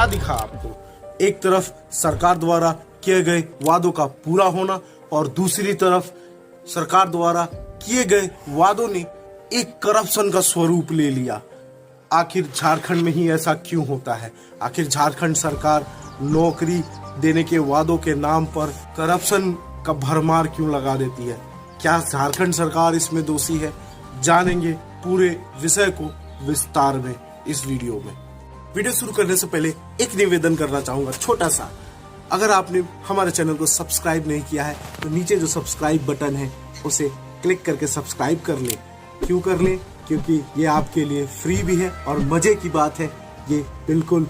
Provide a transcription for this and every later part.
क्या दिखा आपको? एक तरफ सरकार द्वारा किए गए वादों का पूरा होना और दूसरी तरफ सरकार द्वारा किए गए वादों ने एक करप्शन का स्वरूप ले लिया। आखिर झारखंड में ही ऐसा क्यों होता है? आखिर झारखंड सरकार नौकरी देने के वादों के नाम पर करप्शन का भरमार क्यों लगा देती है? क्या झारखंड सरकार इसमें दोषी है? जानेंगे पूरे विषय को विस्तार में इस वीडियो में। वीडियो शुरू करने से पहले एक निवेदन करना चाहूंगा छोटा सा। अगर आपने हमारे चैनल को सब्सक्राइब नहीं किया है तो नीचे जो सब्सक्राइब बटन है उसे क्लिक करके सब्सक्राइब कर लें। क्यों कर लें? क्योंकि ये आपके लिए फ्री भी है और मजे की बात है, ये बिल्कुल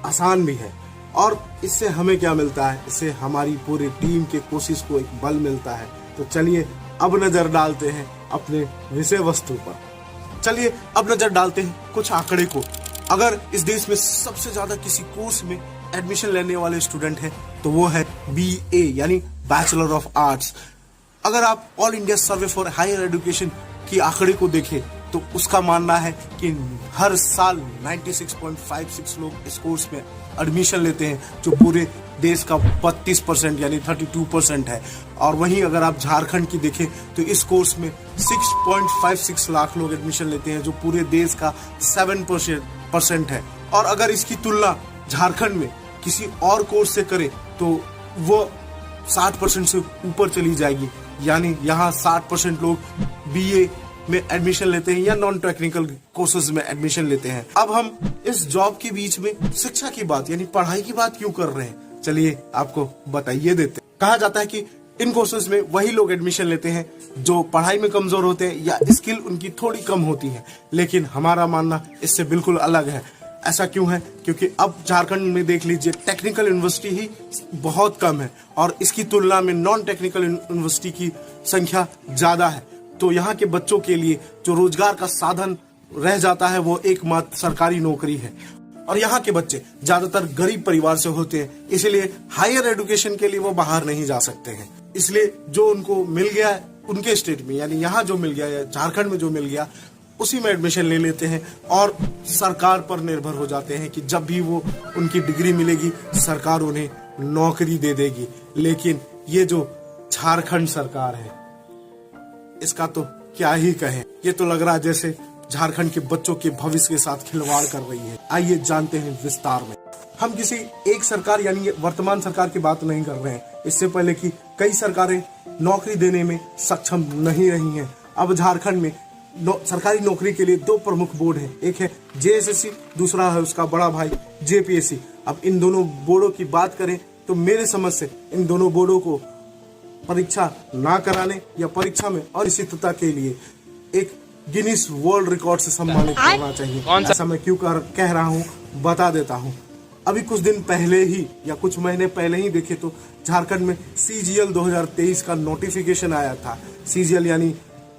आसान भी है। और इससे हमें क्या मिलता है? इससे हमारी पूरी टीम के कोशिश को एक बल मिलता है। तो चलिए अब नजर डालते हैं अपने विषय वस्तु पर। चलिए अब नजर डालते हैं कुछ आंकड़े को। अगर इस देश में सबसे ज्यादा किसी कोर्स में एडमिशन लेने वाले स्टूडेंट हैं तो वो है BA यानी बैचलर ऑफ आर्ट्स। अगर आप all India survey for higher education की आंकड़े को देखें तो उसका मानना है कि हर साल 96.56 लोग इस कोर्स में एडमिशन लेते हैं, जो पूरे देश का 32% यानी 32% है। और वहीं अगर आप झारखंड की देखें तो इस कोर्स में 6.56 लाख लोग एडमिशन लेते हैं, जो पूरे देश का 7% है। और अगर इसकी तुलना झारखंड में किसी और कोर्स से करें तो वो 60% से ऊपर चली जाएगी। यानी यहाँ 60% लोग BA में एडमिशन लेते हैं या नॉन टेक्निकल कोर्सेज में एडमिशन लेते हैं। अब हम इस जॉब के बीच में शिक्षा की बात यानी पढ़ाई की बात क्यों कर रहे हैं? चलिए आपको बताइए देते हैं। कहा जाता है कि इन कोर्सेज में वही लोग एडमिशन लेते हैं जो पढ़ाई में कमजोर होते हैं या स्किल उनकी थोड़ी कम होती है, लेकिन हमारा मानना इससे बिल्कुल अलग है। ऐसा क्यों है? क्योंकि अब झारखंड में देख लीजिए टेक्निकल यूनिवर्सिटी ही बहुत कम है और इसकी तुलना में नॉन टेक्निकल यूनिवर्सिटी की संख्या ज्यादा है। तो यहाँ के बच्चों के लिए जो रोजगार का साधन रह जाता है वो एकमात्र सरकारी नौकरी है। और यहाँ के बच्चे ज्यादातर गरीब परिवार से होते हैं, इसलिए हायर एजुकेशन के लिए वो बाहर नहीं जा सकते हैं। इसलिए जो उनको मिल गया है उनके स्टेट में यानी यहाँ जो मिल गया या झारखंड में जो मिल गया उसी में एडमिशन ले लेते हैं और सरकार पर निर्भर हो जाते हैं कि जब भी वो उनकी डिग्री मिलेगी सरकार उन्हें नौकरी दे देगी। लेकिन ये जो झारखंड सरकार है इसका तो क्या ही कहें। ये तो लग रहा है जैसे झारखंड के बच्चों के भविष्य के साथ खिलवाड़ कर रही है। आइए जानते हैं विस्तार में। हम किसी एक सरकार यानी वर्तमान सरकार की बात नहीं कर रहे हैं, इससे पहले की कई सरकारें नौकरी देने में सक्षम नहीं रही हैं। अब झारखंड में सरकारी नौकरी के लिए दो प्रमुख बोर्ड हैं, एक है JSSC, दूसरा है उसका बड़ा भाई JPSC। अब इन दोनों बोर्डों की बात करें तो मेरे समझ से इन दोनों बोर्डों को परीक्षा ना कराने या परीक्षा में अनिश्चितता के लिए एक गिनीज वर्ल्ड रिकॉर्ड से सम्मानित करना चाहिए। ऐसा मैं क्यों कह रहा हूँ बता देता हूँ। अभी कुछ दिन पहले ही या कुछ महीने पहले ही देखे तो झारखंड में CGL 2023 का नोटिफिकेशन आया था। CGL यानी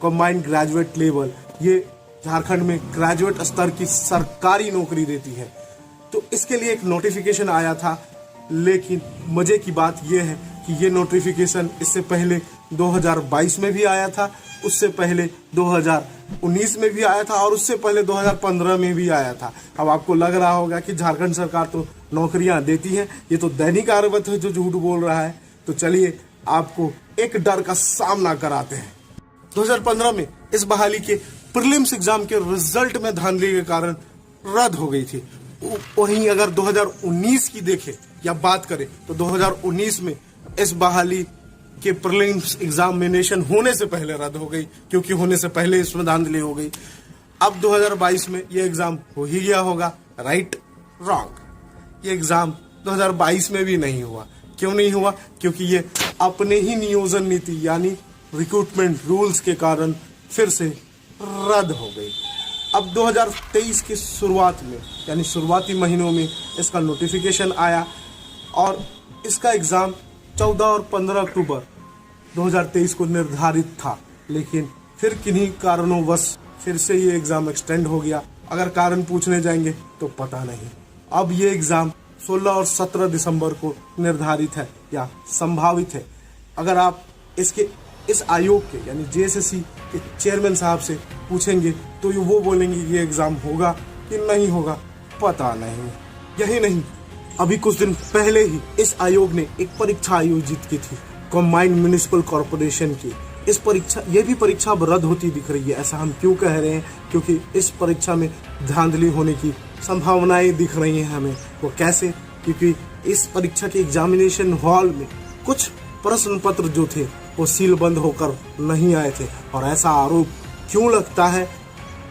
कंबाइंड ग्रेजुएट लेवल, ये झारखंड में ग्रेजुएट स्तर की सरकारी नौकरी देती है। तो इसके लिए एक नोटिफिकेशन आया था, लेकिन मजे की बात यह है कि ये नोटिफिकेशन इससे पहले 2022 में भी आया था, उससे पहले 2019 में भी आया था और उससे पहले 2015 में भी आया था। अब आपको लग रहा होगा कि झारखंड सरकार तो नौकरियां देती है, ये तो दैनिक आर्यवत है जो झूठ बोल रहा है। तो चलिए आपको एक डर का सामना कराते हैं। 2015 में इस बहाली के प्रीलिम्स एग्जाम के रिजल्ट में धांधली के कारण रद्द हो गई थी। वहीं अगर 2019 की देखें या बात करें तो 2019 में इस बहाली के प्रीलिम्स एग्जामिनेशन होने से पहले रद्द हो गई, क्योंकि होने से पहले इसमें धांधली हो गई। अब 2022 में ये एग्जाम हो ही गया होगा। राइट रॉन्ग, ये एग्जाम 2022 में भी नहीं हुआ। क्यों नहीं हुआ? क्योंकि ये अपने ही नियोजन नीति यानी रिक्रूटमेंट रूल्स के कारण फिर से रद्द हो गई। अब 2023 की शुरुआत में यानी शुरुआती महीनों में इसका नोटिफिकेशन आया और इसका एग्जाम 14 और 15 अक्टूबर 2023 को निर्धारित था, लेकिन फिर किन्हीं कारणोंवश फिर से ये एग्जाम एक्सटेंड हो गया। अगर कारण पूछने जाएंगे तो पता नहीं। अब ये एग्जाम 16 और 17 दिसंबर को निर्धारित है या संभावित है। अगर आप इस आयोग के यानी JSSC के चेयरमैन साहब से पूछेंगे तो वो बोलेंगे ये एग्जाम होगा कि नहीं होगा, पता नहीं। यही नहीं, अभी कुछ दिन पहले ही इस आयोग ने एक परीक्षा आयोजित की थी कंबाइंड म्युनिसिपल कॉर्पोरेशन की। ये भी परीक्षा अब रद्द होती दिख रही है। ऐसा हम क्यों कह रहे हैं? क्योंकि इस परीक्षा में धांधली होने की संभावनाएं दिख रही हैं हमें। वो कैसे? क्योंकि इस परीक्षा के एग्जामिनेशन हॉल में कुछ प्रश्न पत्र जो थे वो सील बंद होकर नहीं आए थे। और ऐसा आरोप क्यों लगता है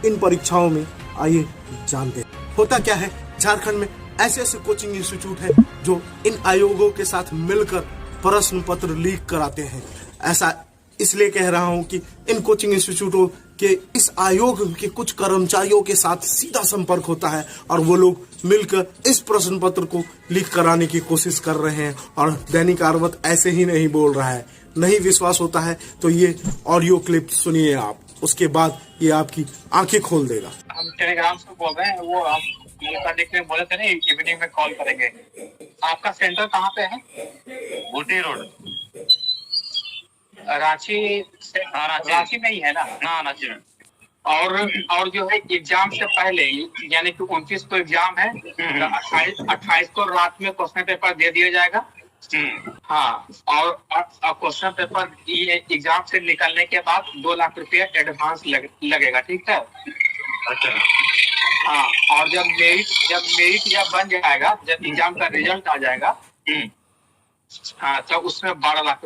इन परीक्षाओं में, आइए जानते हैं। होता क्या है, झारखंड में ऐसे ऐसे कोचिंग इंस्टीट्यूट है जो इन आयोगों के साथ मिलकर प्रश्न पत्र लीक कराते हैं। ऐसा इसलिए कह रहा हूं कि इन कोचिंग इंस्टीट्यूटों के इस आयोग के कुछ कर्मचारियों के साथ सीधा संपर्क होता है और वो लोग मिलकर इस प्रश्न पत्र को लीक कराने की कोशिश कर रहे हैं। और दैनिक आर्वत ऐसे ही नहीं बोल रहा है। नहीं विश्वास होता है तो ये ऑडियो क्लिप सुनिए आप, उसके बाद ये आपकी आंखें खोल देगा। हम टेलीग्राम से बोल रहे हैं, वो हम देखने बोले थे ना इवनिंग में कॉल करेंगे। आपका सेंटर कहाँ पे है? बूटी रोड, रांची से? रांची में ही है ना? हाँ रांची में। और जो है एग्जाम से पहले, यानी कि 29 को एग्जाम है, 28 को रात में क्वेश्चन पेपर दे दिया जाएगा। हाँ, और क्वेश्चन पेपर एग्जाम से निकलने के बाद 2 लाख रुपया एडवांस लगेगा, ठीक है? अच्छा। हाँ, और जब मेरिट बन जाएगा, जब एग्जाम का रिजल्ट आ जाएगा, हाँ, तो उसमें 12 लाख।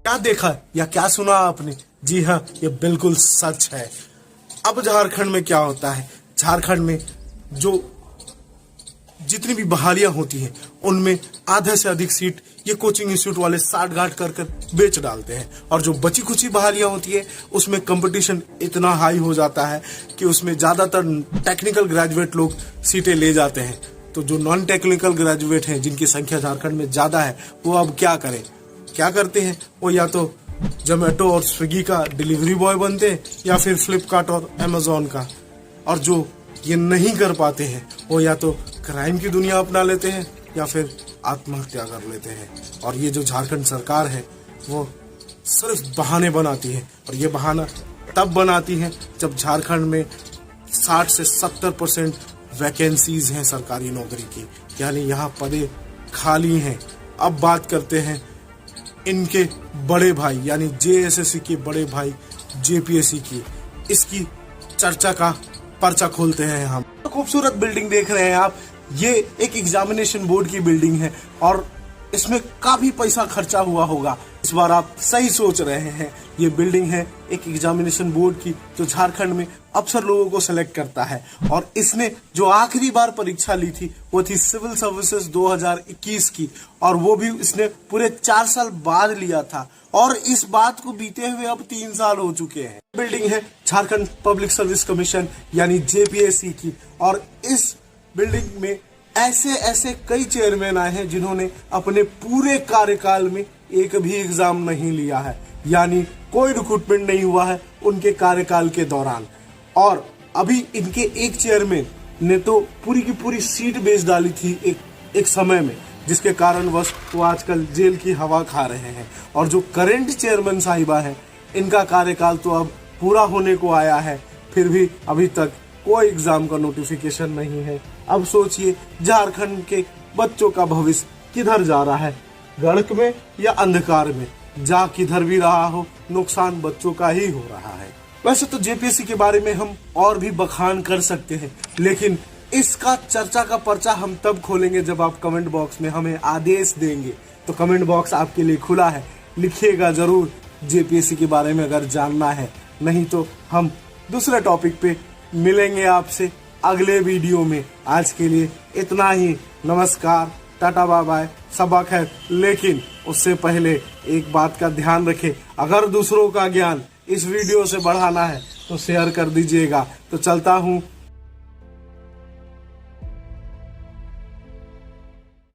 क्या देखा या क्या सुना आपने? जी हाँ, ये बिल्कुल सच है। अब झारखंड में क्या होता है, झारखंड में जो जितनी भी बहालियां होती हैं उनमें आधे से अधिक सीट ये कोचिंग इंस्टीट्यूट वाले साठ गांठ कर बेच डालते हैं। और जो बची खुची बहालियां होती है उसमें कंपटीशन इतना हाई हो जाता है कि उसमें ज्यादातर टेक्निकल ग्रेजुएट लोग सीटें ले जाते हैं। तो जो नॉन टेक्निकल ग्रेजुएट हैं, जिनकी संख्या झारखंड में ज्यादा है, वो अब क्या करें? क्या करते हैं? वो या तो जोमेटो और स्विगी का डिलीवरी बॉय बनते हैं या फिर फ्लिपकार्ट और अमेजोन का। और जो ये नहीं कर पाते हैं वो या तो क्राइम की दुनिया अपना लेते हैं या फिर आत्महत्या कर लेते हैं। और ये जो झारखंड सरकार है वो सिर्फ बहाने बनाती है। और ये बहाना तब बनाती है जब झारखंड में 60 से 70% वैकेंसीज हैं सरकारी नौकरी की, यानी यहाँ पदे खाली हैं। अब बात करते हैं इनके बड़े भाई यानी जेएसएससी के बड़े भाई जेपीएससी की। इसकी चर्चा का पर्चा खोलते हैं हम। तो खूबसूरत बिल्डिंग देख रहे हैं आप, ये एक एग्जामिनेशन बोर्ड की बिल्डिंग है और इसमें काफी पैसा खर्चा हुआ होगा। इस बार आप सही सोच रहे हैं, ये बिल्डिंग है एक एग्जामिनेशन बोर्ड की जो झारखंड में अफसर लोगों को सिलेक्ट करता है। और इसने जो आखिरी बार परीक्षा ली थी वो थी सिविल सर्विसेज 2021 की, और वो भी इसने पूरे 4 साल बाद लिया था। और इस बात को बीते हुए अब 3 साल हो चुके हैं। बिल्डिंग है झारखंड पब्लिक सर्विस कमीशन यानी जेपीएससी की। और इस बिल्डिंग में ऐसे ऐसे कई चेयरमैन आए हैं जिन्होंने अपने पूरे कार्यकाल में एक भी एग्जाम नहीं लिया है, यानी कोई रिक्रूटमेंट नहीं हुआ है उनके कार्यकाल के दौरान। और अभी इनके एक चेयरमैन ने तो पूरी की पूरी सीट बेच डाली थी एक समय में, जिसके कारण बस वो आजकल जेल की हवा खा रहे हैं। और जो करंट चेयरमैन साहिबा है, इनका कार्यकाल तो अब पूरा होने को आया है, फिर भी अभी तक कोई एग्जाम का नोटिफिकेशन नहीं है। अब सोचिए झारखंड के बच्चों का भविष्य किधर जा रहा है, गड़क में या अंधकार में? जा किधर भी रहा हो, नुकसान बच्चों का ही हो रहा है। वैसे तो जेपीएससी के बारे में हम और भी बखान कर सकते हैं, लेकिन इसका चर्चा का पर्चा हम तब खोलेंगे जब आप कमेंट बॉक्स में हमें आदेश देंगे। तो कमेंट बॉक्स आपके लिए खुला है, लिखिएगा जरूर जेपीएससी के बारे में अगर जानना है। नहीं तो हम दूसरे टॉपिक पे मिलेंगे आपसे अगले वीडियो में। आज के लिए इतना ही। नमस्कार, टाटा, बाय बाय, सबा खैर। लेकिन उससे पहले एक बात का ध्यान रखें, अगर दूसरों का ज्ञान इस वीडियो से बढ़ाना है तो शेयर कर दीजिएगा। तो चलता हूँ,